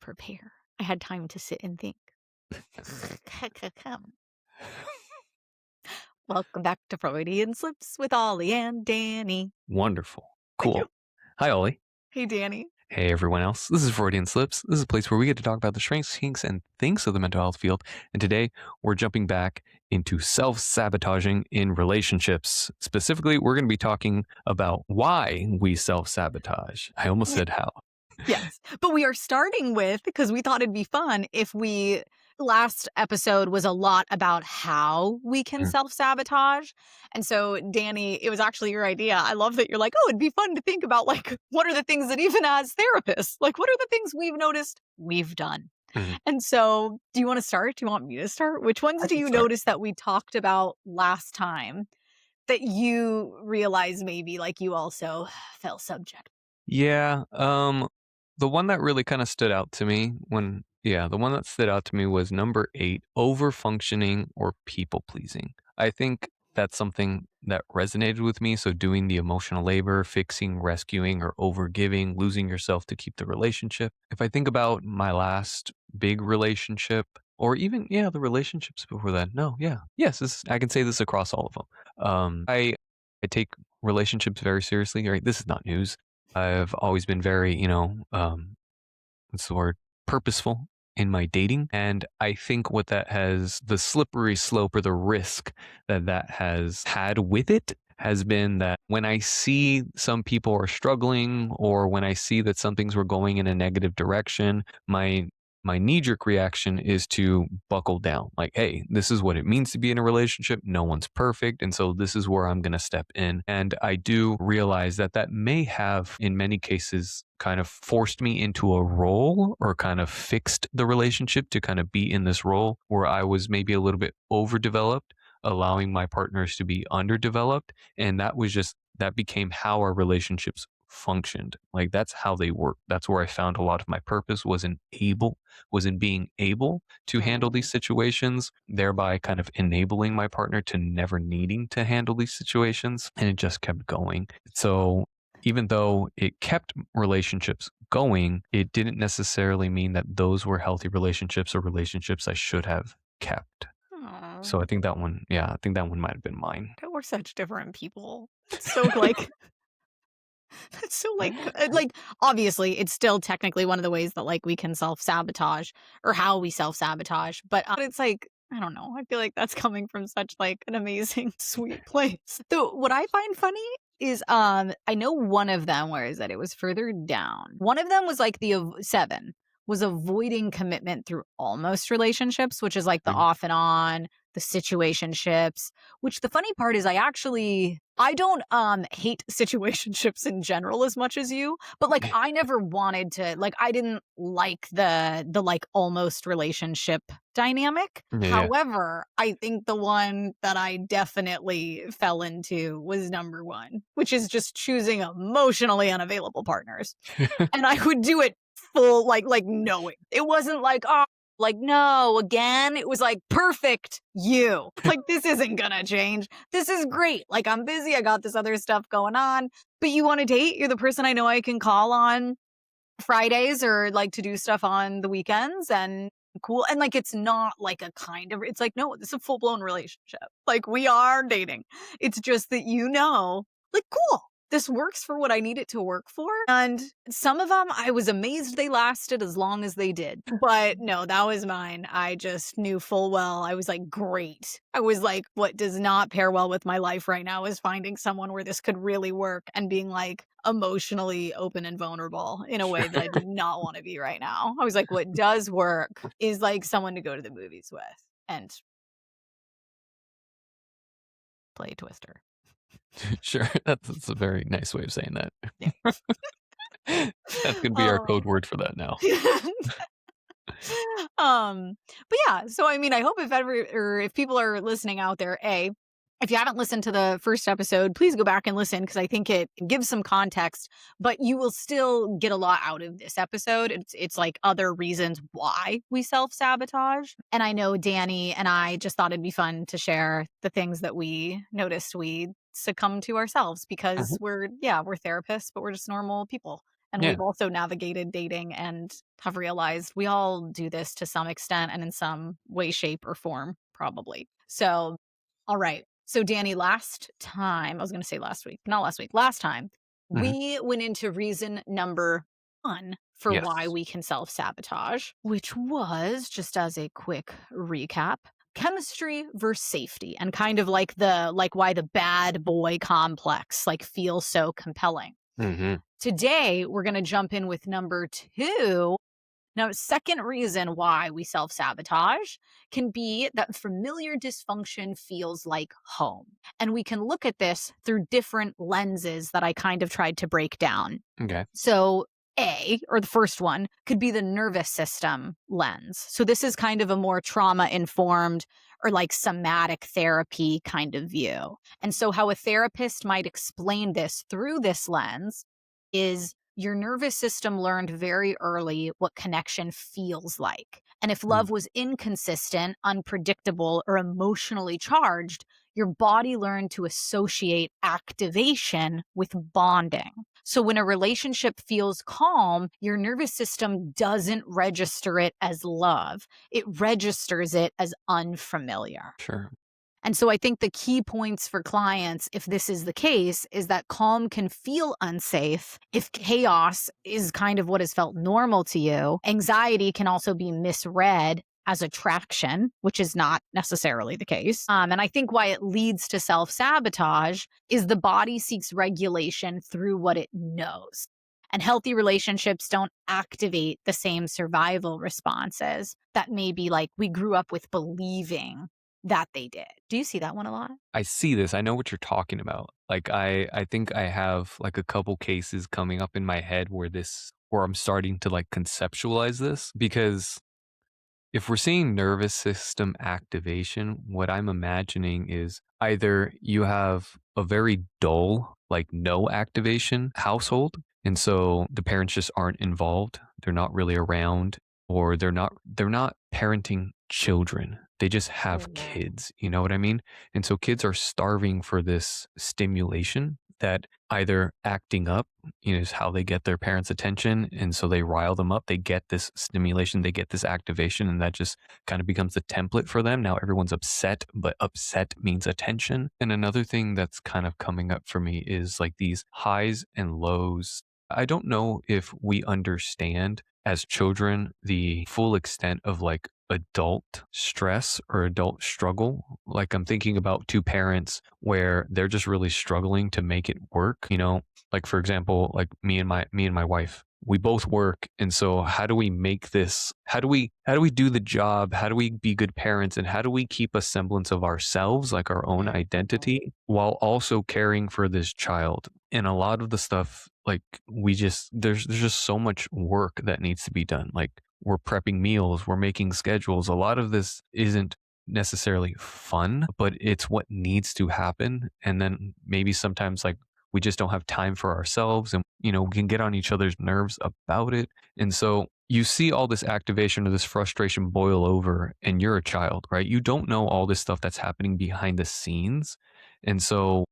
prepare. I had time to sit and think. Welcome back to Freudian Slips with Ollie and Danny. Wonderful. Thank you. Cool. Hi, Ollie. Hey, Danny. Hey, everyone else. This is Freudian Slips. This is a place where we get to talk about the strengths, kinks, and things of the mental health field. And today, we're jumping back into self-sabotaging in relationships. Specifically, we're going to be talking about why we self-sabotage. I almost said how. Yes, but we are starting with, because we thought it'd be fun if last episode was a lot about how we can self-sabotage. And so, Danny, it was actually your idea. I love that you're like, oh, it'd be fun to think about, like, what are the things that even as therapists, like, what are the things we've noticed we've done? And so, do you want to start? Do you want me to start? Which ones do you notice that we talked about last time that you realize maybe, like, you also fell subject? Yeah. The one that really kind of stood out to me was number 8, over-functioning or people-pleasing. I think that's something that resonated with me. So doing the emotional labor, fixing, rescuing, or over-giving, losing yourself to keep the relationship. If I think about my last big relationship, or even, the relationships before that, I can say this across all of them. I take relationships very seriously, right? This is not news. I've always been very, what's the word? Purposeful in my dating. And I think what that has, the slippery slope or the risk that has had with it has been that when I see some people are struggling, or when I see that some things were going in a negative direction, my knee-jerk reaction is to buckle down. Like, hey, this is what it means to be in a relationship. No one's perfect. And so this is where I'm going to step in. And I do realize that may have, in many cases, kind of forced me into a role, or kind of fixed the relationship to kind of be in this role where I was maybe a little bit overdeveloped, allowing my partners to be underdeveloped. And that became how our relationships functioned. Like, that's how they work. That's where I found a lot of my purpose was in being able to handle these situations, thereby kind of enabling my partner to never needing to handle these situations. And it just kept going. So even though it kept relationships going, it didn't necessarily mean that those were healthy relationships or relationships I should have kept. Aww. So I think that one might have been mine. We're such different people. It's so like, it's so like obviously it's still technically one of the ways that like we can self-sabotage, or how we self-sabotage. But it's like, I don't know. I feel like that's coming from such like an amazing, sweet place. So what I find funny is I know one of them, where is that? It was further down. One of them was like the 7 was avoiding commitment through almost relationships, which is like the off and on, the situationships, which the funny part is I don't hate situationships in general as much as you, but like I never wanted to, like I didn't like the like almost relationship dynamic. However, I think the one that I definitely fell into was number 1, which is just choosing emotionally unavailable partners. And I would do it full, like knowing. It wasn't like, oh, like, no, again. It was like, perfect, you. Like, this isn't gonna change. This is great. Like, I'm busy. I got this other stuff going on. But you want to date? You're the person I know I can call on Fridays, or like to do stuff on the weekends, and cool. And like, it's not like a kind of, it's like, no, this is a full-blown relationship. Like, we are dating. It's just that, like, cool. This works for what I need it to work for. And some of them, I was amazed they lasted as long as they did. But no, that was mine. I just knew full well. I was like, great. I was like, what does not pair well with my life right now is finding someone where this could really work, and being like emotionally open and vulnerable in a way that I do not want to be right now. I was like, what does work is like someone to go to the movies with and play Twister. Sure. That's a very nice way of saying that. Yeah. That could be our code word for that now. But yeah, so I mean, I hope if people are listening out there, if you haven't listened to the first episode, please go back and listen, because I think it gives some context, but you will still get a lot out of this episode. It's like other reasons why we self-sabotage. And I know Danny and I just thought it'd be fun to share the things that we noticed we succumb to ourselves, because we're therapists, but we're just normal people. And Yeah. we've also navigated dating and have realized we all do this to some extent and in some way, shape, or form, probably. So, all right. So, Danny, last time, I was going to say last week, not last week, last time, Mhm. we went into reason number one for why Yes. we can self sabotage, which was, just as a quick recap, chemistry versus safety, and kind of like why the bad boy complex like feels so compelling. Mhm. Today, we're going to jump in with number two. Now, second reason why we self sabotage can be that familiar dysfunction feels like home. And we can look at this through different lenses that I kind of tried to break down. Okay. So, A, or the first one, could be the nervous system lens. So, this is kind of a more trauma informed or like somatic therapy kind of view. And so, how a therapist might explain this through this lens is your nervous system learned very early what connection feels like. And if Mm. love was inconsistent, unpredictable, or emotionally charged, your body learned to associate activation with bonding. So when a relationship feels calm, your nervous system doesn't register it as love. It registers it as unfamiliar. Sure. And so I think the key points for clients, if this is the case, is that calm can feel unsafe if chaos is kind of what has felt normal to you. Anxiety can also be misread as attraction, which is not necessarily the case. And I think why it leads to self sabotage is the body seeks regulation through what it knows. And healthy relationships don't activate the same survival responses that maybe like we grew up with believing that they did. Do you see that one a lot? I see this. I know what you're talking about. Like I think I have like a couple cases coming up in my head where I'm starting to like conceptualize this because if we're seeing nervous system activation, what I'm imagining is either you have a very dull, like no activation household, and so the parents just aren't involved. They're not really around, or they're not parenting children. They just have Mhm. kids. You know what I mean? And so kids are starving for this stimulation that either acting up is how they get their parents' attention. And so they rile them up. They get this stimulation, they get this activation, and that just kind of becomes the template for them. Now everyone's upset, but upset means attention. And another thing that's kind of coming up for me is like these highs and lows. I don't know if we understand as children the full extent of like adult stress or adult struggle. Like I'm thinking about two parents where they're just really struggling to make it work, like for example, like me and my wife, we both work, and so how do we make this, how do we do the job, how do we be good parents, and how do we keep a semblance of ourselves, like our own Mhm. identity, while also caring for this child? And a lot of the stuff, like we just there's just so much work that needs to be done. Like we're prepping meals, we're making schedules. A lot of this isn't necessarily fun, but it's what needs to happen. And then maybe sometimes like we just don't have time for ourselves, and we can get on each other's nerves about it. And so you see all this activation or this frustration boil over, and you're a child, right? You don't know all this stuff that's happening behind the scenes. And so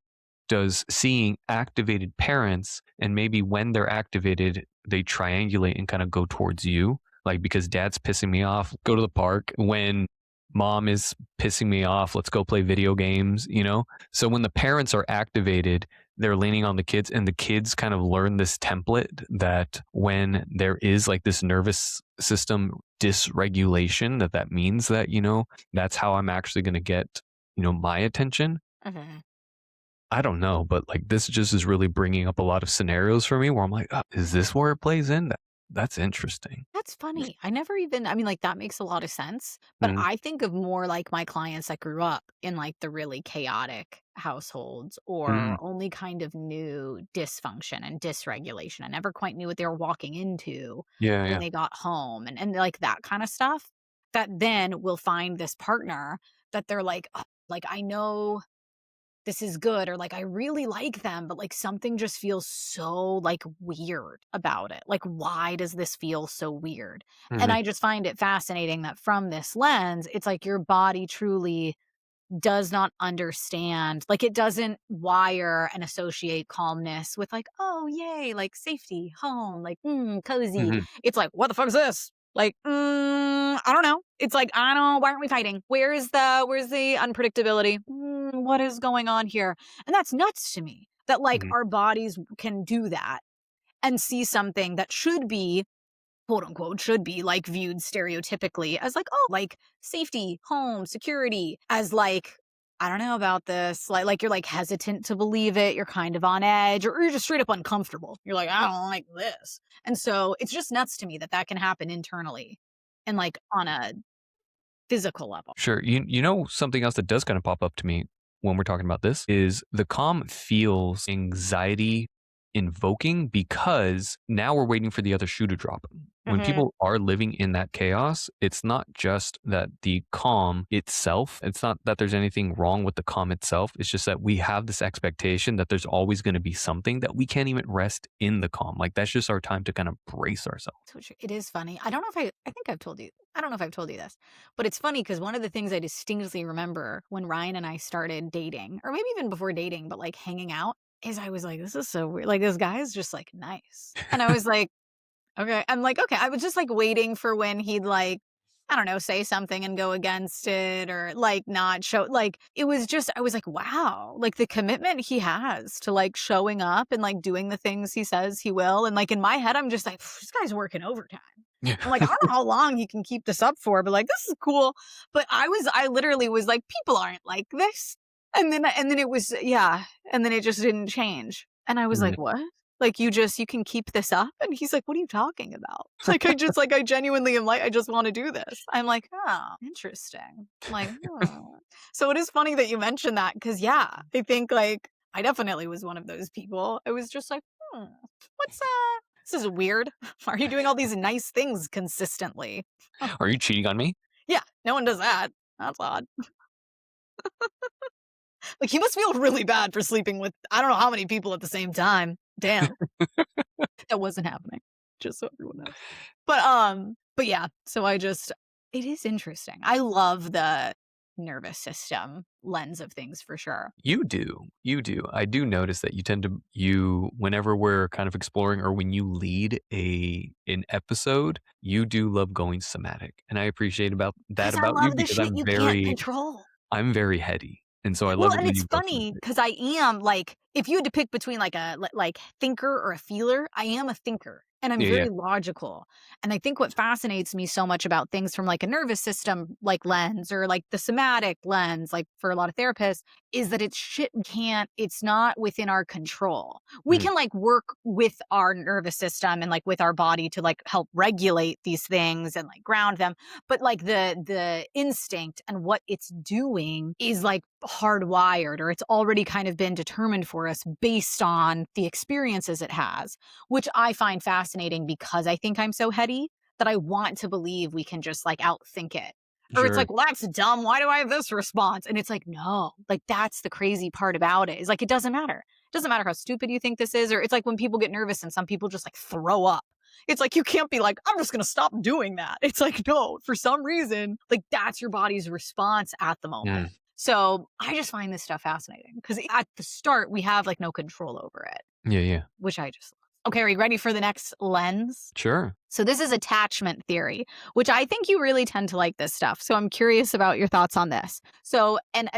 does seeing activated parents, and maybe when they're activated, they triangulate and kind of go towards you, like because dad's pissing me off, go to the park. When mom is pissing me off, let's go play video games. So when the parents are activated, they're leaning on the kids, and the kids kind of learn this template that when there is like this nervous system dysregulation, that means that that's how I'm actually going to get my attention. Mhm. I don't know, but like this just is really bringing up a lot of scenarios for me where I'm like, is this where it plays in? That's interesting. That's funny. I never even I mean, like, that makes a lot of sense, but Mm, I think of more like my clients that grew up in, like, the really chaotic households mm, or only kind of knew dysfunction and dysregulation and never quite knew what they were walking into yeah, when yeah. they got home and, like, that kinda stuff, that then will find this partner that they're like, "Oh, like, I know this is good," or like, "I really like them, but like something just feels so like weird about it. Like, why does this feel so weird?" And Mhm. I just find it fascinating that from this lens, it's like your body truly does not understand, like, it doesn't wire and associate calmness with like, oh, yay, like safety, home, like, cozy. Mhm. It's like, what the fuck is this? Like, I don't know. It's like, I don't, why aren't we fighting? Where's the unpredictability? What is going on here? And that's nuts to me that like Mhm. our bodies can do that and see something that should be, quote unquote, should be like viewed stereotypically as like, oh, like safety, home, security, as like, I don't know about this. Like you're like hesitant to believe it. You're kind of on edge, or you're just straight up uncomfortable. You're like, I don't like this. And so it's just nuts to me that that can happen internally and like on a physical level. Sure. You know something else that does kind of pop up to me when we're talking about this is the calm feels anxiety invoking because now we're waiting for the other shoe to drop. When Hmm. people are living in that chaos, it's not just that the calm itself, it's not that there's anything wrong with the calm itself. It's just that we have this expectation that there's always going to be something that we can't even rest in the calm. Like that's just our time to kind of brace ourselves. So it is funny. I don't know if I think I've told you. I don't know if I've told you this, but it's funny because one of the things I distinctly remember when Ryan and I started dating, or maybe even before dating, but like hanging out, is I was like, this is so weird. Like, this guy is just like nice. And I was like, okay. I'm like, okay. I was just like waiting for when he'd like, I don't know, say something and go against it or like not show. Like, it was just, I was like, wow, like the commitment he has to like showing up and like doing the things he says he will. And like in my head, I'm just like, this guy's working overtime. Yeah. I'm like, I don't know how long he can keep this up for, but like, this is cool. But I literally was like, people aren't like this. And then it was, yeah. And then it just didn't change. And I was like, what? Like, you can keep this up? And he's like, what are you talking about? Like, I genuinely am like, I just want to do this. I'm like, oh, interesting. Like, oh. So it is funny that you mentioned that because, yeah, I think like I definitely was one of those people. I was just like, what's, this is weird. Why are you doing all these nice things consistently? Are you cheating on me? Yeah, no one does that. That's odd. Like, he must feel really bad for sleeping with I don't know how many people at the same time. Damn. That wasn't happening, just so everyone knows. But yeah, so it is interesting. I love the nervous system lens of things for sure. You do. You do. I do notice that you tend to whenever we're kind of exploring or when you lead an episode, you do love going somatic. And I appreciate about that Because I about you love the because shit you can't control. I'm very heady. And so I Well, love it and when it's you go funny somatic. because I am like, if you had to pick between like a like thinker or a feeler, I am a thinker and I'm Yeah, yeah. very logical. And I think what fascinates me so much about things from like a nervous system like lens or like the somatic lens, like for a lot of therapists, is that it's shit we can't, it's not within our control. We Mhm. can like work with our nervous system and like with our body to like help regulate these things and like ground them, but like the instinct and what it's doing is like hardwired, or it's already kind of been determined for us based on the experiences it has, which I find fascinating because I think I'm so heady that I want to believe we can just like outthink it. Or it's Sure. like, well, that's dumb. Why do I have this response? And it's like, no, like that's the crazy part about it is like, it doesn't matter. It doesn't matter how stupid you think this is. Or it's like when people get nervous and some people just like throw up. It's like, you can't be like, I'm just going to stop doing that. It's like, no, for some reason, like that's your body's response at the moment. Mm. So I just find this stuff fascinating because at the start, we have like no control over it, Yeah, yeah. which I just love. Okay, are you ready for the next lens? Sure. So this is attachment theory, which I think you really tend to like this stuff. So I'm curious about your thoughts on this. So an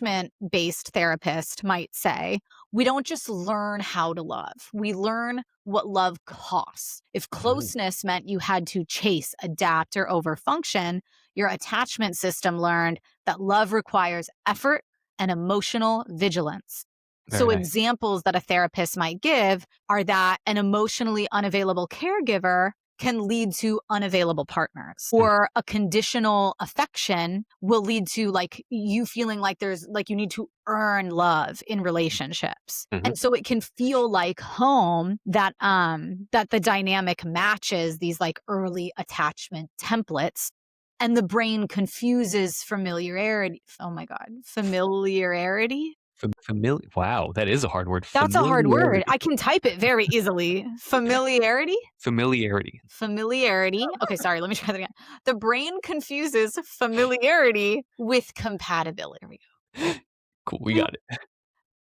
attachment-based therapist might say, we don't just learn how to love. We learn what love costs. If Ooh, closeness meant you had to chase, adapt, or overfunction, your attachment system learned that love requires effort and emotional vigilance. very So, nice. examples that a therapist might give are that an emotionally unavailable caregiver can lead to unavailable partners, Mm, or a conditional affection will lead to like you feeling like there's like you need to earn love in relationships. mhm. And so it can feel like home that the dynamic matches these like early attachment templates, and the brain confuses familiarity. Oh my god, familiarity. Wow, that is a hard word. That's a hard word. Familiarity. I can type it very easily. Familiarity? Familiarity. Familiarity. Okay, sorry, let me try that again. The brain confuses familiarity with compatibility. There we go. Cool, we got it.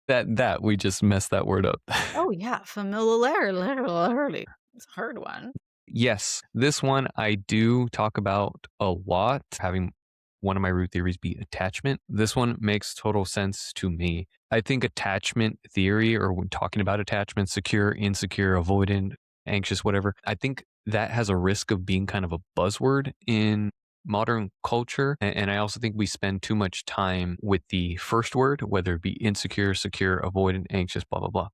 That we just messed that word up. Oh, yeah, familiarity. It's a hard one. Yes, this one I do talk about a lot, having one of my root theories be attachment. This one makes total sense to me. I think attachment theory, or when talking about attachment, secure, insecure, avoidant, anxious, whatever, I think that has a risk of being kind of a buzzword in modern culture. And I also think we spend too much time with the first word, whether it be insecure, secure, avoidant, anxious, blah, blah, blah.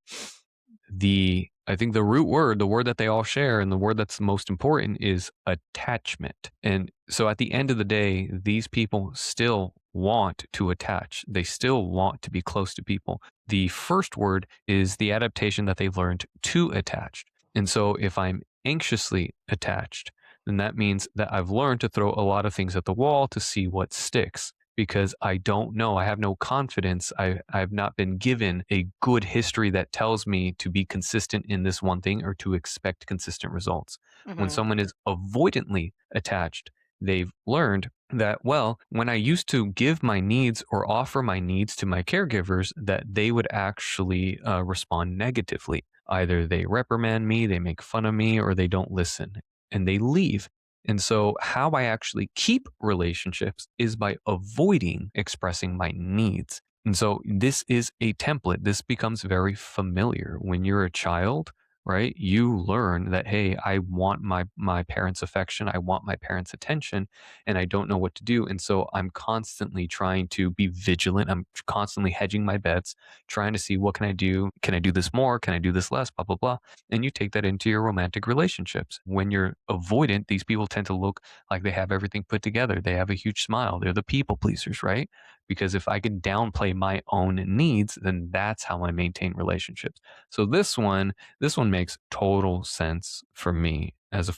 I think the root word, the word that they all share and the word that's most important is attachment. And so at the end of the day, these people still want to attach. They still want to be close to people. The first word is the adaptation that they've learned to attach. And so if I'm anxiously attached, then that means that I've learned to throw a lot of things at the wall to see what sticks because I don't know. I have no confidence. I've not been given a good history that tells me to be consistent in this one thing or to expect consistent results. When Mhm. someone is avoidantly attached, they've learned that, well, when I used to give my needs or offer my needs to my caregivers, that they would actually respond negatively. Either they reprimand me, they make fun of me, or they don't listen and they leave. And so, how I actually keep relationships is by avoiding expressing my needs. And so, this is a template. This becomes very familiar when you're a child, right? You learn that, hey, I want my parents' affection, I want my parents' attention, and I don't know what to do. And so, I'm constantly trying to be vigilant. I'm constantly hedging my bets, trying to see what can I do? Can I do this more? Can I do this less? Blah blah blah. And you take that into your romantic relationships. When you're avoidant, these people tend to look like they have everything put together. They have a huge smile. They're the people pleasers, right? Because if I can downplay my own needs, then that's how I maintain relationships. So this one makes total sense for me as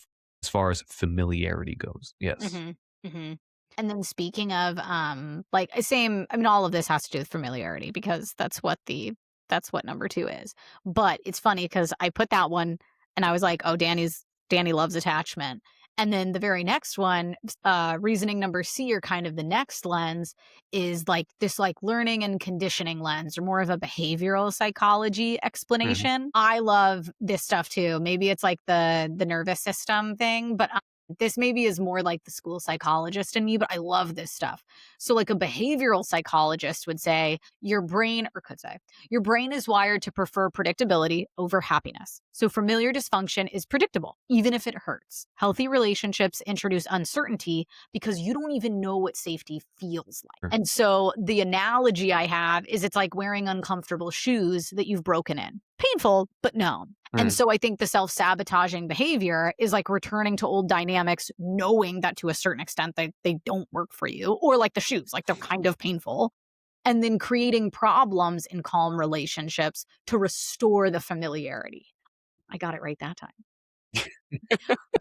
far as familiarity goes. Yes. Mhm, mhm. And then speaking of, like, same I mean, all of this has to do with familiarity because that's what number 2 is. But it's funny because I put that one and I was like, "Oh, Danny loves attachment." And then the very next one, reasoning number C or kind of the next lens is like this like learning and conditioning lens or more of a behavioral psychology Hmm. explanation. I love this stuff too. Maybe it's like the nervous system thing, but this maybe is more like the school psychologist in me, but I love this stuff. So, like a behavioral psychologist would say, your brain, or could say, your brain is wired to prefer predictability over happiness. So, familiar dysfunction is predictable, even if it hurts. Healthy relationships introduce uncertainty because you don't even know what safety feels like. And so, the analogy I have is it's like wearing uncomfortable shoes that you've broken in. Painful, but known. And Hmm. so I think the self sabotaging behavior is like returning to old dynamics, knowing that to a certain extent they don't work for you, or like the shoes, like they're kind of painful, and then creating problems in calm relationships to restore the familiarity. I got it right that time.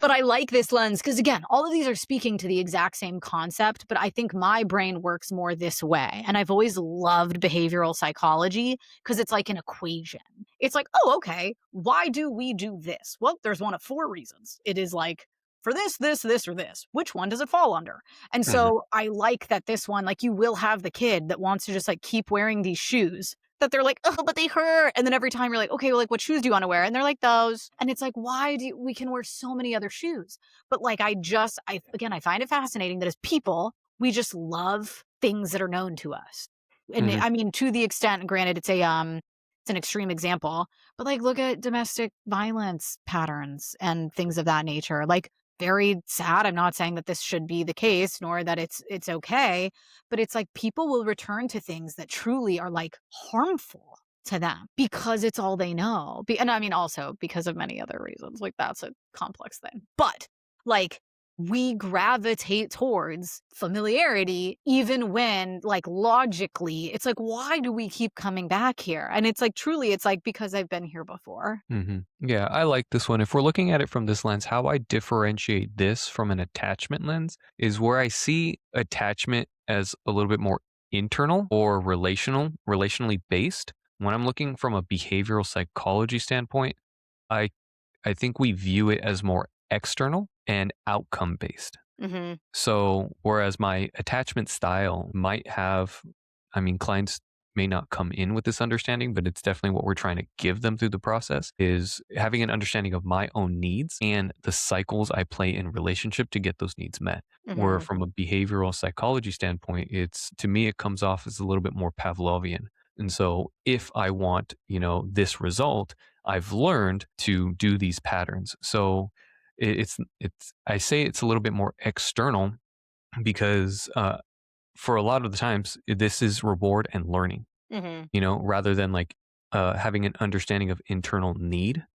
But I like this lens because, again, all of these are speaking to the exact same concept, but I think my brain works more this way. And I've always loved behavioral psychology because it's like an equation. It's like, oh, okay, why do we do this? Well, there's one of 4 reasons. It is like, for this, or this. Which one does it fall under? And Hmm. so I like that this one, like, you will have the kid that wants to just like keep wearing these shoes that they're like, oh, but they hurt. And then every time you're like, okay, well, like, what shoes do you want to wear? And they're like, those. And it's like, we can wear so many other shoes. But like, again, I find it fascinating that as people, we just love things that are known to us. And Hmm. I mean, to the extent, granted, it's an extreme example, but like, look at domestic violence patterns and things of that nature. Like, very sad. I'm not saying that this should be the case, nor that it's okay, but it's like people will return to things that truly are like harmful to them because it's all they know. And I mean, also because of many other reasons. Like, that's a complex thing. But like, we gravitate towards familiarity even when like logically it's like, why do we keep coming back here? And it's like, truly, it's like, because I've been here before. Yeah, I like this one. If we're looking at it from this lens, how I differentiate this from an attachment lens is where I see attachment as a little bit more internal or relationally based. When I'm looking from a behavioral psychology standpoint, I I think we view it as more external and outcome based. Hmm. So, whereas my attachment style might have I mean, clients may not come in with this understanding, but it's definitely what we're trying to give them through the process is having an understanding of my own needs and the cycles I play in relationship to get those needs met. Where Mhm. from a behavioral psychology standpoint, it's to me, it comes off as a little bit more Pavlovian. And so if I want, this result, I've learned to do these patterns. So I say it's a little bit more external because for a lot of the times this is reward and learning, Mhm. rather than like having an understanding of internal need.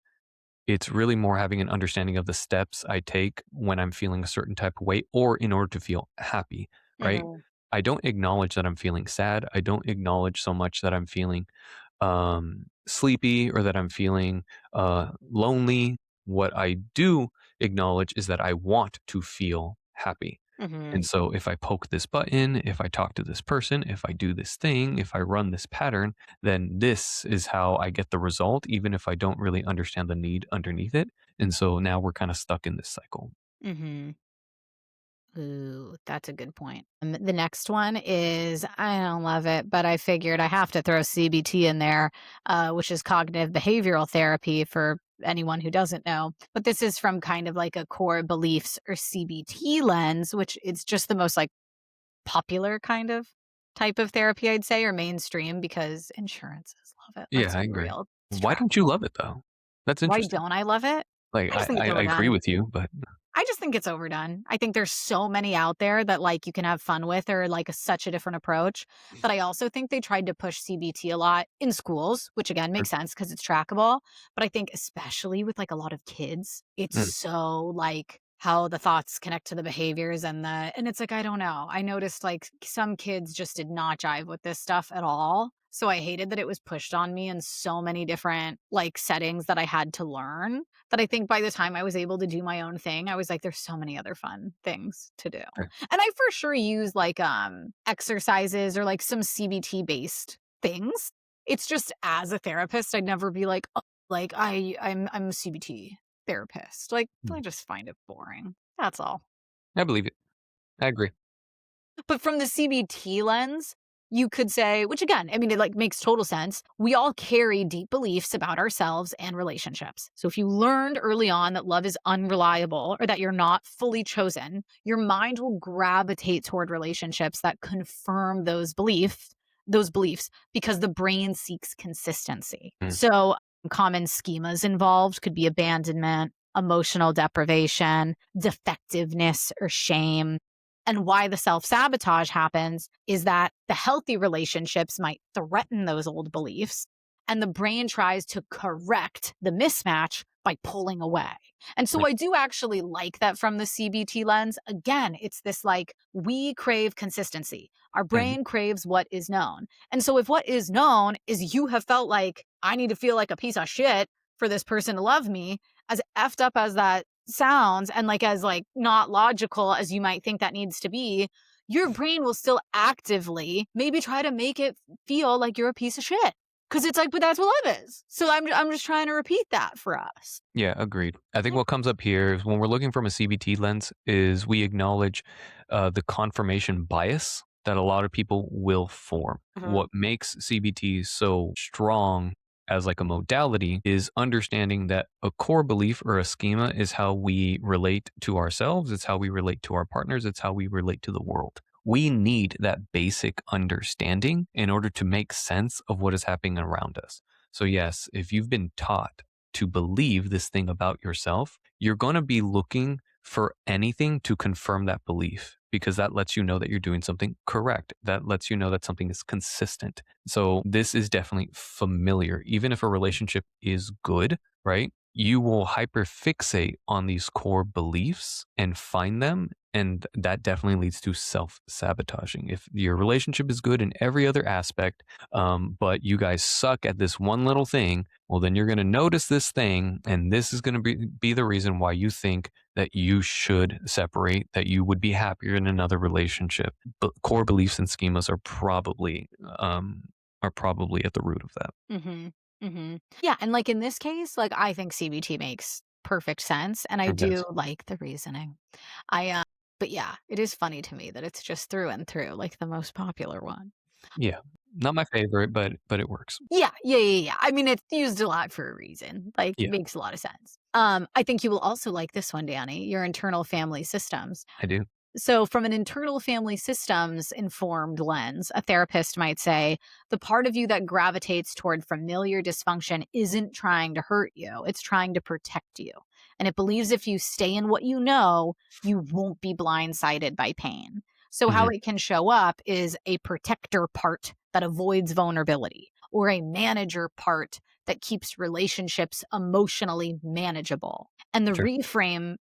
It's really more having an understanding of the steps I take when I'm feeling a certain type of way or in order to feel happy, right? Mhm. I don't acknowledge that I'm feeling sad. I don't acknowledge so much that I'm feeling sleepy or that I'm feeling lonely. What I do acknowledge is that I want to feel happy. And Mhm. so if I poke this button, if I talk to this person, if I do this thing, if I run this pattern, then this is how I get the result, even if I don't really understand the need underneath it. And so now we're kind of stuck in this cycle. Mhm. Ooh, that's a good point. The next one is I don't love it, but I figured I have to throw CBT in there, which is cognitive behavioral therapy for anyone who doesn't know. But this is from kind of like a core beliefs or CBT lens, which it's just the most like popular kind of type of therapy, I'd say, or mainstream because insurances love it. Yeah, Let's I be agree. real. It's Why don't you trackable. love it though? That's Why interesting. don't I love it? Like I just think it's I agree overdone. with you, but I just think it's overdone. I think there's so many out there that like you can have fun with or like such a different approach. But I also think they tried to push CBT a lot in schools, which again makes sense because it's trackable. But I think especially with like a lot of kids, it's mm, so like how the thoughts connect to the behaviors and it's like I don't know. I noticed like some kids just did not jive with this stuff at all. So I hated that it was pushed on me in so many different like settings that I had to learn that I think by the time I was able to do my own thing, I was like, there's so many other fun things to do. okay. And I for sure use like exercises or like some CBT based things. It's just as a therapist, I'd never be like, oh, like I'm a CBT therapist. Like Mm. I just find it boring. That's all. I believe it. I agree. But from the CBT lens, you could say, which again, I mean, it like makes total sense. We all carry deep beliefs about ourselves and relationships. So if you learned early on that love is unreliable or that you're not fully chosen, your mind will gravitate toward relationships that confirm those beliefs because the brain seeks consistency. Mm, So common schemas involved could be abandonment, emotional deprivation, defectiveness or shame, and why the self sabotage happens is that the healthy relationships might threaten those old beliefs, and the brain tries to correct the mismatch by pulling away. And so right. I do actually like that from the CBT lens. Again, it's this like we crave consistency. Our Mhm. brain craves what is known. And so if what is known is you have felt like I need to feel like a piece of shit for this person to love me, as effed up as that sounds and like as like not logical as you might think that needs to be, your brain will still actively maybe try to make it feel like you're a piece of shit. Cause it's like, but that's what love is. So I'm just trying to repeat that for us. Yeah, agreed. I think what comes up here is when we're looking from a CBT lens is we acknowledge the confirmation bias that a lot of people will form. Mhm. What makes CBT so strong as like a modality is understanding that a core belief or a schema is how we relate to ourselves, it's how we relate to our partners, it's how we relate to the world. We need that basic understanding in order to make sense of what is happening around us. So yes, if you've been taught to believe this thing about yourself, you're going to be looking for anything to confirm that belief because that lets you know that you're doing something correct. That lets you know that something is consistent. So, this is definitely familiar. Even if a relationship is good, right? You will hyperfixate on these core beliefs and find them. And that definitely leads to self sabotaging. If your relationship is good in every other aspect, but you guys suck at this one little thing, well, then you're going to notice this thing, and this is going to be the reason why you think that you should separate, that you would be happier in another relationship. But core beliefs and schemas are probably at the root of that. Mhm. Mhm. Yeah, and like in this case, like I think CBT makes perfect sense and I It do does. like the reasoning. I but yeah, it is funny to me that it's just through and through like the most popular one. Yeah. Not my favorite, but it works. Yeah. I mean, it's used a lot for a reason. Like, it Yeah, makes a lot of sense. I think you will also like this one, Danny, your internal family systems. I do. So, from an internal family systems informed lens, a therapist might say the part of you that gravitates toward familiar dysfunction isn't trying to hurt you, it's trying to protect you. And it believes if you stay in what you know, you won't be blindsided by pain. So, how Mhm. it can show up is a protector part that avoids vulnerability, or a manager part that keeps relationships emotionally manageable. And the Sure. reframe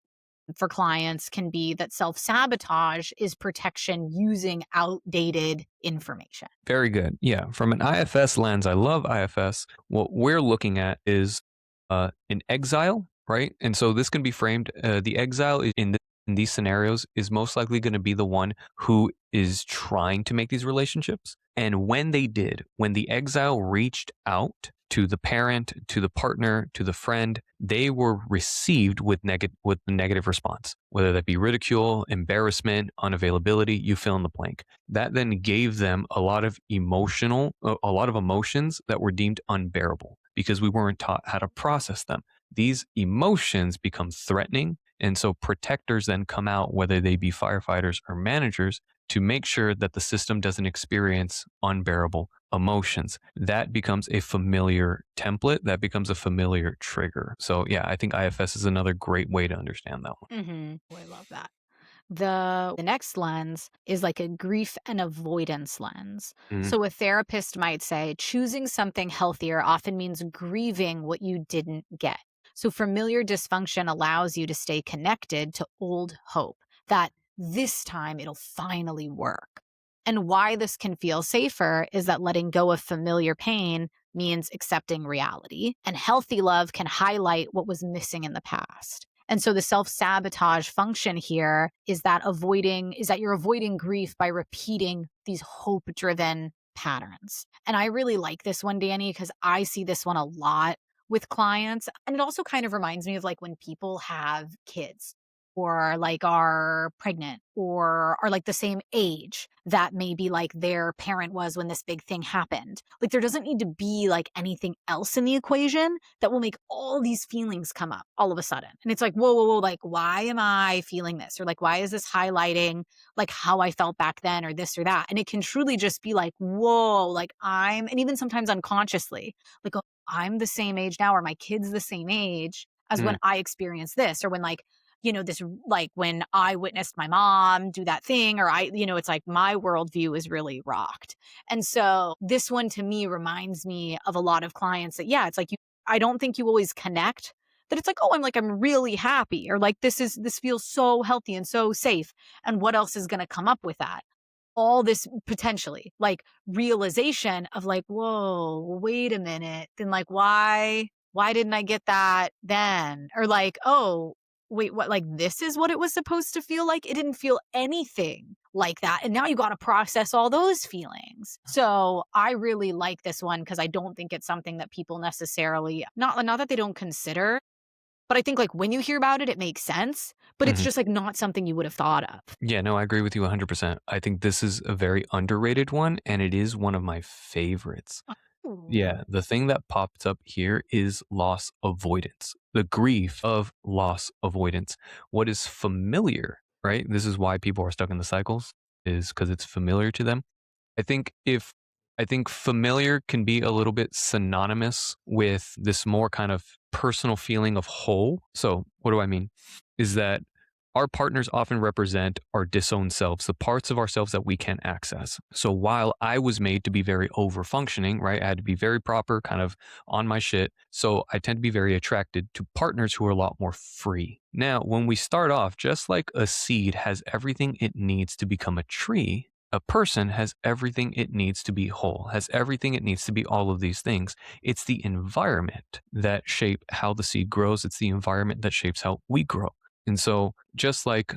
for clients can be that self sabotage is protection using outdated information. Very good. Yeah. From an IFS lens, I love IFS. What we're looking at is an exile, right? And so this can be framed the exile in these scenarios is most likely going to be the one who is trying to make these relationships. And when they did, when the exile reached out to the parent, to the partner, to the friend, they were received with the negative response, whether that be ridicule, embarrassment, unavailability, you fill in the blank. That then gave them a lot of emotions that were deemed unbearable because we weren't taught how to process them. These emotions become threatening. And so protectors then come out, whether they be firefighters or managers, to make sure that the system doesn't experience unbearable emotions. That becomes a familiar template, that becomes a familiar trigger. So, yeah, I think IFS is another great way to understand that one. Oh, I love that. The next lens is like a grief and avoidance lens. Mhm. So a therapist might say choosing something healthier often means grieving what you didn't get. So familiar dysfunction allows you to stay connected to old hope that this time it'll finally work. And why this can feel safer is that letting go of familiar pain means accepting reality, and healthy love can highlight what was missing in the past. And so the self-sabotage function here is that you're avoiding grief by repeating these hope-driven patterns. And I really like this one, Danny, because I see this one a lot with clients. And it also kind of reminds me of like when people have kids or like are pregnant or are like the same age that maybe like their parent was when this big thing happened. Like there doesn't need to be like anything else in the equation that will make all these feelings come up all of a sudden. And it's like, whoa, like, why am I feeling this? Or like, why is this highlighting like how I felt back then or this or that? And it can truly just be like, whoa, like and even sometimes unconsciously, like, oh, I'm the same age now, or my kid's the same age as when Mhm. I experienced this, or when like, this like when I witnessed my mom do that thing, or it's like my worldview is really rocked. And so this one to me reminds me of a lot of clients that, yeah, it's like I don't think you always connect that it's like, oh, I'm really happy, or like this feels so healthy and so safe. And what else is going to come up with that? All this potentially like realization of like, whoa, wait a minute. Then like, why didn't I get that then? Or like, oh, wait, what, like this is what it was supposed to feel like? It didn't feel anything like that. And now you got to process all those feelings. So I really like this one because I don't think it's something that people necessarily, not that they don't consider, but I think like when you hear about it, it makes sense, but it's Mhm. just like not something you would have thought of. Yeah, no, I agree with you 100%. I think this is a very underrated one, and it is one of my favorites. Ooh. Yeah, the thing that pops up here is loss avoidance, the grief of loss avoidance. What is familiar, right? This is why people are stuck in the cycles, is because it's familiar to them. I think if I think familiar can be a little bit synonymous with this more kind of personal feeling of whole. So, what do I mean? Is that our partners often represent our disowned selves, the parts of ourselves that we can't access. So while I was made to be very over functioning, right? I had to be very proper, kind of on my shit. So I tend to be very attracted to partners who are a lot more free. Now, when we start off, just like a seed has everything it needs to become a tree, a person has everything it needs to be whole, has everything it needs to be all of these things. It's the environment that shape how the seed grows. It's the environment that shapes how we grow. And so, just like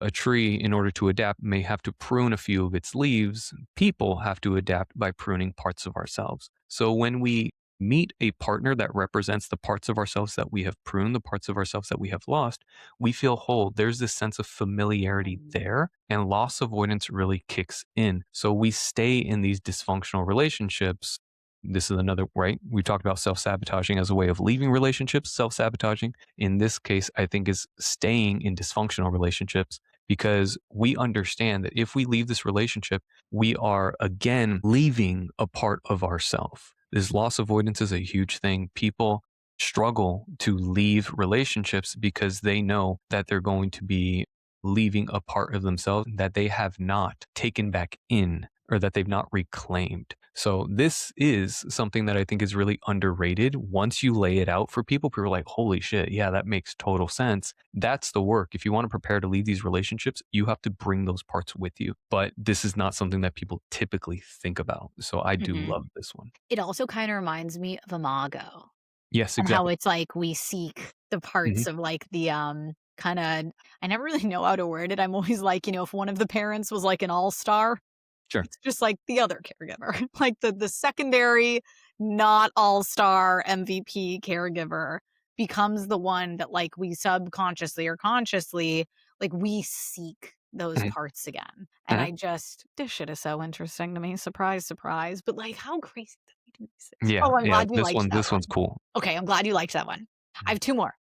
a tree, in order to adapt, may have to prune a few of its leaves, people have to adapt by pruning parts of ourselves. So, when we meet a partner that represents the parts of ourselves that we have pruned, the parts of ourselves that we have lost, we feel whole. There's this sense of familiarity there, and loss avoidance really kicks in. So we stay in these dysfunctional relationships. This is another, right? We talked about self sabotaging as a way of leaving relationships, self sabotaging. In this case, I think is staying in dysfunctional relationships because we understand that if we leave this relationship, we are again leaving a part of ourself. This loss avoidance is a huge thing. People struggle to leave relationships because they know that they're going to be leaving a part of themselves that they have not taken back in or that they've not reclaimed. So this is something that I think is really underrated. Once you lay it out for people, people are like, holy shit, yeah, that makes total sense. That's the work. If you want to prepare to leave these relationships, you have to bring those parts with you. But this is not something that people typically think about. So I do Mhm. love this one. It also kinda reminds me of Imago Yes, and how exactly. it's like we seek the Mhm. parts of like the, kinda I never really know how to word it. I'm always like, if one of the parents was like an all-star, Sure. it's just like the other caregiver, like the secondary, not all-star MVP caregiver becomes the one that like we subconsciously or consciously, like we seek those Mhm. parts again. And Mhm. I just this shit is so interesting to me. Surprise, surprise. But like how crazy that we do these things. Yeah, Oh, I'm yeah. glad you This liked one, that this one. one's cool. Okay, I'm glad you liked that one. I Mhm. have two more.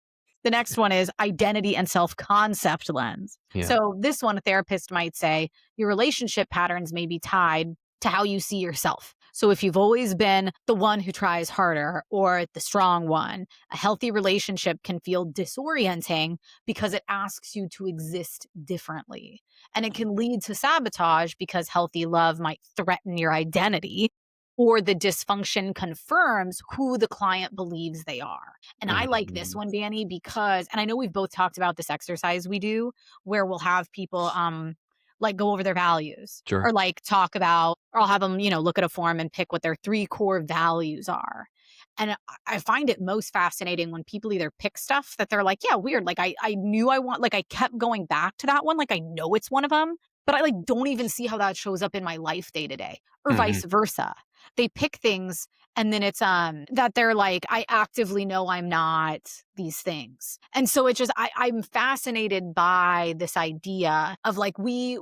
The next one is identity and self concept lens. Yeah. So, this one, a therapist might say your relationship patterns may be tied to how you see yourself. So, if you've always been the one who tries harder or the strong one, a healthy relationship can feel disorienting because it asks you to exist differently. And it can lead to sabotage because healthy love might threaten your identity or the dysfunction confirms who the client believes they are. And I like this Mhm. one, Danny, because and I know we've both talked about this exercise we do where we'll have people like go over their values Sure. or like talk about or I'll have them, look at a form and pick what their three core values are. And I find it most fascinating when people either pick stuff that they're like, yeah, weird. Like I knew I want like I kept going back to that one. Like I know it's one of them, but I like don't even see how that shows up in my life day to day or Mhm. vice versa. They pick things and then it's that they're like I actively know I'm not these things. And so it just I'm fascinated by this idea of like we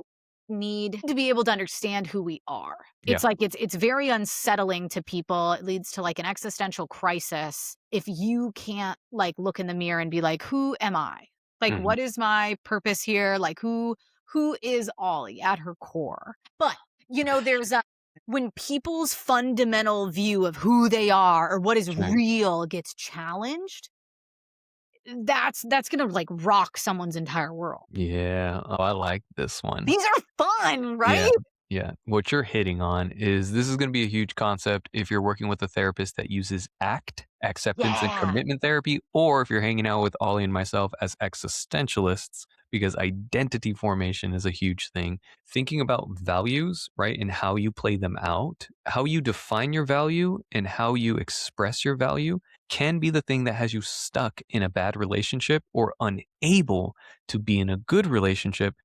need to be able to understand who we are. Yeah. It's like it's very unsettling to people. It leads to like an existential crisis if you can't like look in the mirror and be like who am I? Like Mhm. what is my purpose here? Like who is Ollie at her core? But there's a when people's fundamental view of who they are or what is Sure. real gets challenged, that's gonna like rock someone's entire world. Yeah. Oh, I like this one. These are fun, Yeah. right? Yeah. What you're hitting on is this is going to be a huge concept if you're working with a therapist that uses ACT, acceptance and Yeah. commitment therapy, or if you're hanging out with Ollie and myself as existentialists, because identity formation is a huge thing. Thinking about values, right, and how you play them out, how you define your value and how you express your value can be the thing that has you stuck in a bad relationship or unable to be in a good relationship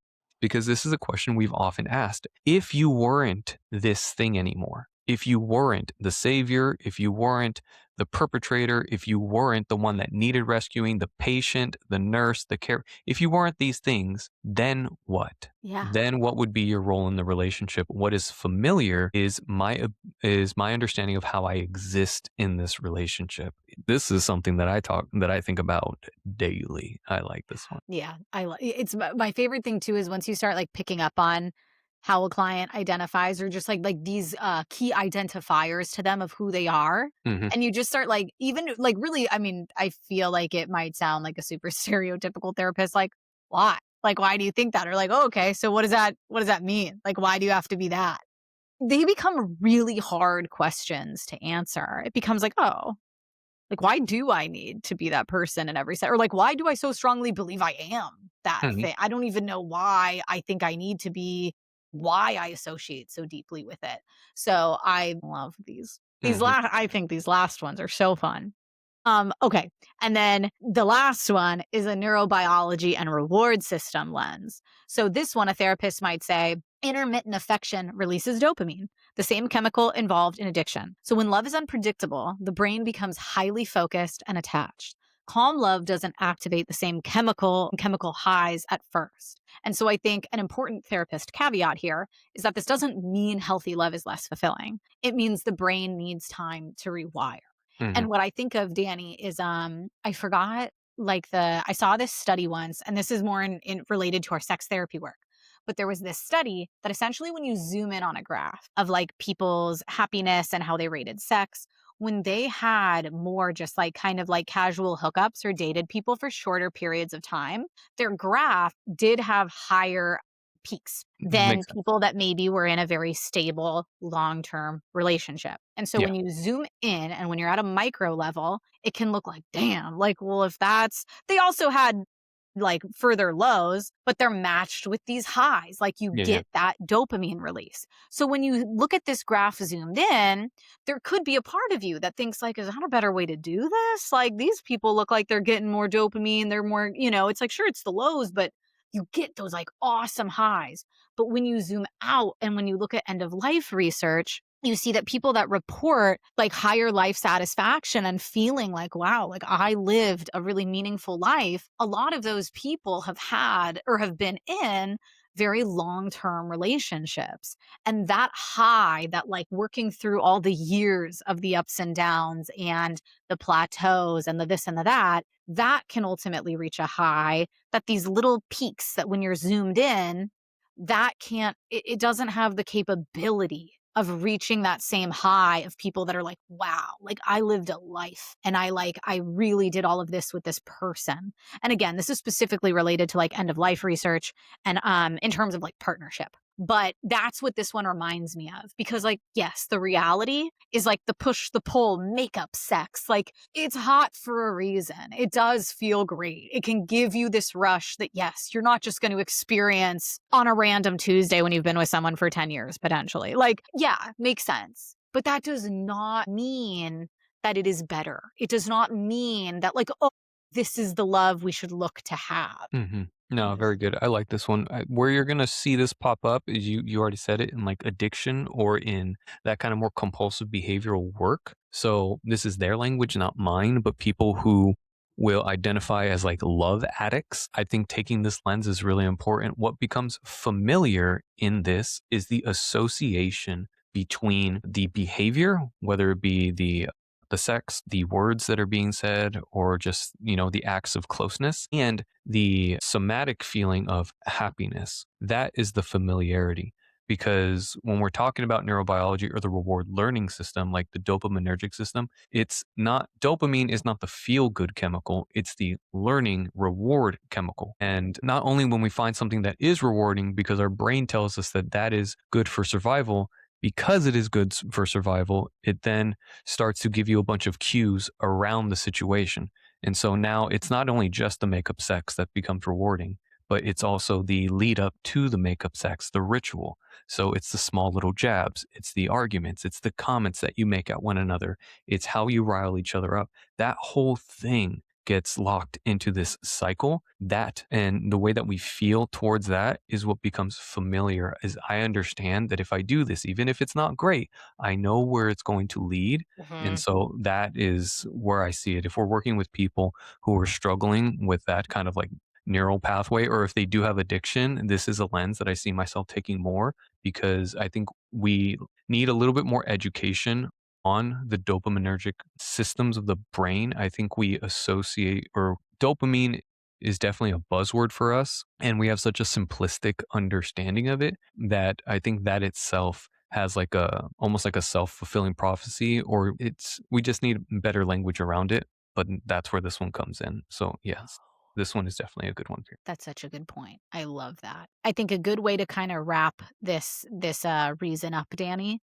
because this is a question we've often asked. If you weren't this thing anymore, if you weren't the savior, if you weren't the perpetrator, if you weren't the one that needed rescuing, the patient, the nurse, the care, if you weren't these things, then what? Yeah. Then what would be your role in the relationship? What is familiar is my understanding of how I exist in this relationship. This is something that I think about daily. I like this one. Yeah, it's my favorite thing too is once you start like picking up on how a client identifies or just like these key identifiers to them of who they are. Mhm. And you just start like even like really, I mean, I feel like it might sound like a super stereotypical therapist, like, why? Like, why do you think that? Or like, oh, okay, so what does that mean? Like, why do you have to be that? They become really hard questions to answer. It becomes like, oh, like, why do I need to be that person in every set? Or like, why do I so strongly believe I am that Mhm. thing? I don't even know why I think I need to be, why I associate so deeply with it. So I love these. Mhm. I think these last ones are so fun. Okay. And then the last one is a neurobiology and reward system lens. So this one, a therapist might say, intermittent affection releases dopamine, the same chemical involved in addiction. So when love is unpredictable, the brain becomes highly focused and attached. Calm love doesn't activate the same chemical highs at first. And so I think an important therapist caveat here is that this doesn't mean healthy love is less fulfilling. It means the brain needs time to rewire. Mhm. And what I think of, Danny, is I forgot I saw this study once, and this is more in related to our sex therapy work. But there was this study that essentially when you zoom in on a graph of like people's happiness and how they rated sex, when they had more just like kind of like casual hookups or dated people for shorter periods of time, their graph did have higher peaks than Makes sense. people that maybe were in a very stable long-term relationship. And so Yeah. when you zoom in and when you're at a micro level, it can look like, damn, like, well, if that's, they also had like further lows, but they're matched with these highs. Like you Yeah, yeah. get that dopamine release. So when you look at this graph zoomed in, there could be a part of you that thinks like, is that a better way to do this? Like these people look like they're getting more dopamine. They're more, it's like, sure, it's the lows, but you get those like awesome highs. But when you zoom out and when you look at end of life research, you see that people that report like higher life satisfaction and feeling like, wow, like I lived a really meaningful life, a lot of those people have had or have been in very long term relationships. And that high, that like working through all the years of the ups and downs and the plateaus and the this and the that can ultimately reach a high that these little peaks that when you're zoomed in, that can't, it doesn't have the capability of reaching that same high of people that are like, wow, like I lived a life and I really did all of this with this person. And again, this is specifically related to like end of life research and in terms of like partnership. But that's what this one reminds me of because like, yes, the reality is like the push, the pull, makeup sex. Like it's hot for a reason. It does feel great. It can give you this rush that, yes, you're not just going to experience on a random Tuesday when you've been with someone for 10 years, potentially. Like, yeah, makes sense. But that does not mean that it is better. It does not mean that, like, oh, this is the love we should look to have. Mhm. No, very good. I like this one. Where you're gonna see this pop up is you already said it in like addiction or in that kind of more compulsive behavioral work. So this is their language, not mine, but people who will identify as like love addicts. I think taking this lens is really important. What becomes familiar in this is the association between the behavior, whether it be the sex, the words that are being said, or just, the acts of closeness and the somatic feeling of happiness. That is the familiarity. Because when we're talking about neurobiology or the reward learning system, like the dopaminergic system, it's not, dopamine is not the feel good chemical, it's the learning reward chemical. And not only when we find something that is rewarding, because our brain tells us that that is good for survival, because it is good for survival, it then starts to give you a bunch of cues around the situation. And so now it's not only just the makeup sex that becomes rewarding, but it's also the lead up to the makeup sex, the ritual. So it's the small little jabs, it's the arguments, it's the comments that you make at one another, it's how you rile each other up. That whole thing gets locked into this cycle, that and the way that we feel towards that is what becomes familiar. Is I understand that if I do this, even if it's not great, I know where it's going to lead. And Mhm. so that is where I see it. If we're working with people who are struggling with that kind of like neural pathway, or if they do have addiction, this is a lens that I see myself taking more, because I think we need a little bit more education on the dopaminergic systems of the brain. I think we associate, or dopamine is definitely a buzzword for us, and we have such a simplistic understanding of it that I think that itself has like a almost like a self-fulfilling prophecy, or it's we just need better language around it, but that's where this one comes in. So yes, this one is definitely a good one for That's such a good point. I love that. I think a good way to kind of wrap this reason up, Danny,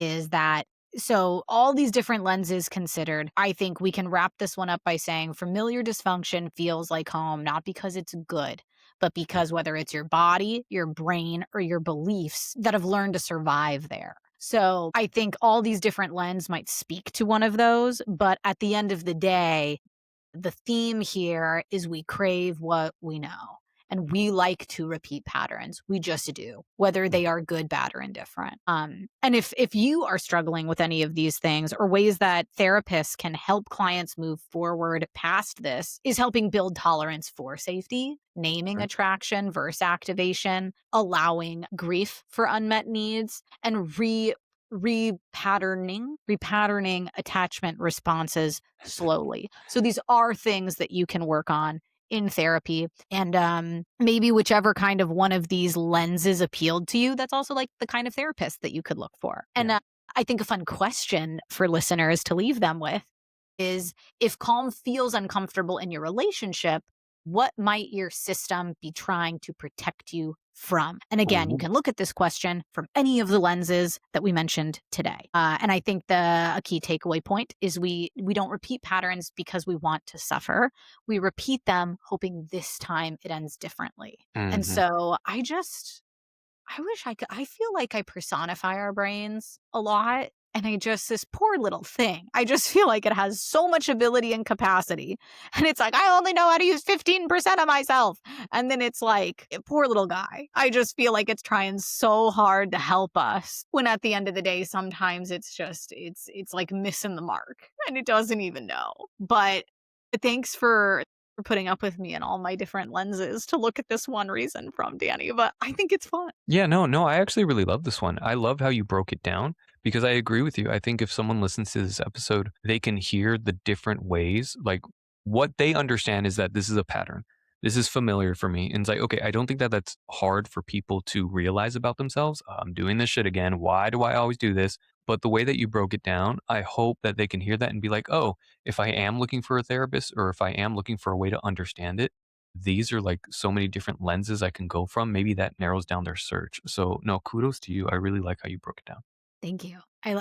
is that so all these different lenses considered, I think we can wrap this one up by saying familiar dysfunction feels like home, not because it's good, but you. because whether it's your body, your brain, or your beliefs that have learned to survive there. So I think all these different lens might speak to one of those, but at the end of the day, the theme here is we crave what we know. And we like to repeat patterns. We just do, whether Mm. they are good, bad, or indifferent. And if you are struggling with any of these things or ways that therapists can help clients move forward past this, is helping build tolerance for safety, naming Right. attraction versus activation, allowing grief for unmet needs, and repatterning attachment responses slowly. So these are things that you can work on in therapy. And maybe whichever kind of one of these lenses appealed to you, that's also like the kind of therapist that you could look for. And Yeah. I think a fun question for listeners to leave them with is, if calm feels uncomfortable in your relationship, what might your system be trying to protect you from? And again, you Ooh. can look at this question from any of the lenses that we mentioned today. And I think a key takeaway point is we don't repeat patterns because we want to suffer. We repeat them hoping this time it ends differently. And Mhm. so I wish I could. I feel like I personify our brains a lot. And this poor little thing, I just feel like it has so much ability and capacity. And it's like, I only know how to use 15% of myself. And then it's like, poor little guy. I just feel like it's trying so hard to help us. When at the end of the day, sometimes it's like missing the mark and it doesn't even know. But thanks for putting up with me and all my different lenses to look at this one reason from, Danny. But I think it's fun. Yeah, no, I actually really love this one. I love how you broke it down because I agree with you. I think if someone listens to this episode, they can hear the different ways. Like what they understand is that this is a pattern. This is familiar for me. And it's like, okay, I don't think that that's hard for people to realize about themselves. I'm doing this shit again. Why do I always do this? But the way that you broke it down, I hope that they can hear that and be like, oh, if I am looking for a therapist or if I am looking for a way to understand it, these are like so many different lenses I can go from. Maybe that narrows down their search. So no, kudos to you. I really like how you broke it down. Thank you.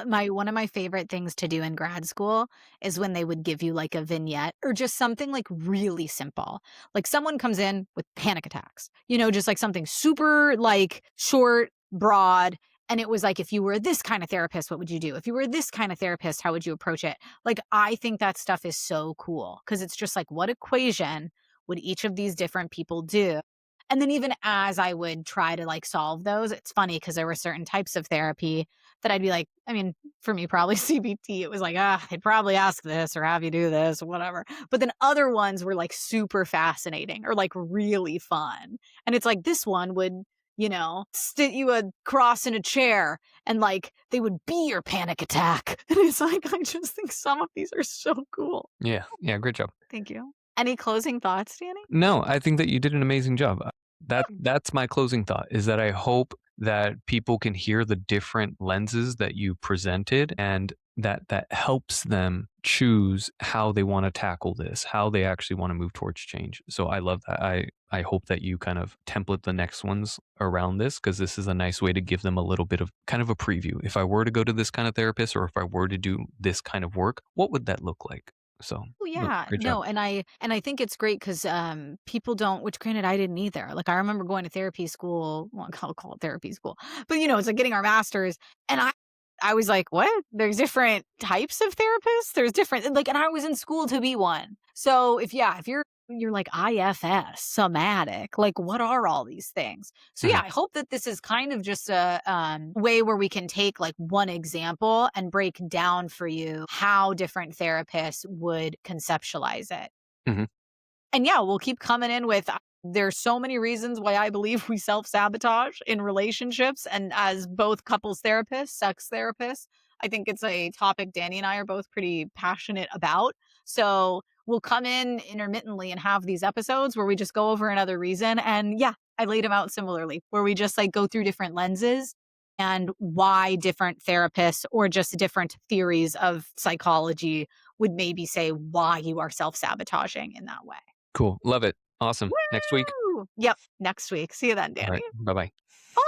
My one of my favorite things to do in grad school is when they would give you like a vignette or just something like really simple. Like someone comes in with panic attacks, just like something super like short, broad. And it was like, if you were this kind of therapist, what would you do? If you were this kind of therapist, how would you approach it? Like, I think that stuff is so cool because it's just like, what equation would each of these different people do? And then even as I would try to like solve those, it's funny because there were certain types of therapy that I'd be like, I mean, for me, probably CBT, it was like, they'd probably ask this or have you do this or whatever. But then other ones were like super fascinating or like really fun. And it's like this one would, sit you a cross in a chair and like they would be your panic attack. And it's like, I just think some of these are so cool. Yeah, great job. Thank you. Any closing thoughts, Danny? No, I think that you did an amazing job. Hmm. That's my closing thought is that I hope that people can hear the different lenses that you presented and that helps them choose how they want to tackle this, how they actually want to move towards change. So I love that. I hope that you kind of template the next ones around this because this is a nice way to give them a little bit of kind of a preview. If I were to go to this kind of therapist or if I were to do this kind of work, what would that look like? So, Oh, no, yeah. great job. No, and I think it's great because people don't, which granted I didn't either. Like I remember going to therapy school, well, I'll call it therapy school, but it's like getting our masters. And I was like, what? There's different types of therapists. There's different like, and I was in school to be one. So if you're like IFS, somatic, like what are all these things? So yeah, Mhm. I hope that this is kind of just a way where we can take like one example and break down for you how different therapists would conceptualize it. Mhm. And yeah, we'll keep coming in with there's so many reasons why I believe we self-sabotage in relationships and as both couples therapists, sex therapists. I think it's a topic Danny and I are both pretty passionate about. So we'll come in intermittently and have these episodes where we just go over another reason. And yeah, I laid them out similarly, where we just like go through different lenses and why different therapists or just different theories of psychology would maybe say why you are self-sabotaging in that way. Cool. Love it. Awesome. Next week. Woo! Yep, next week. See you then, All Danny. right. Bye bye. Bye.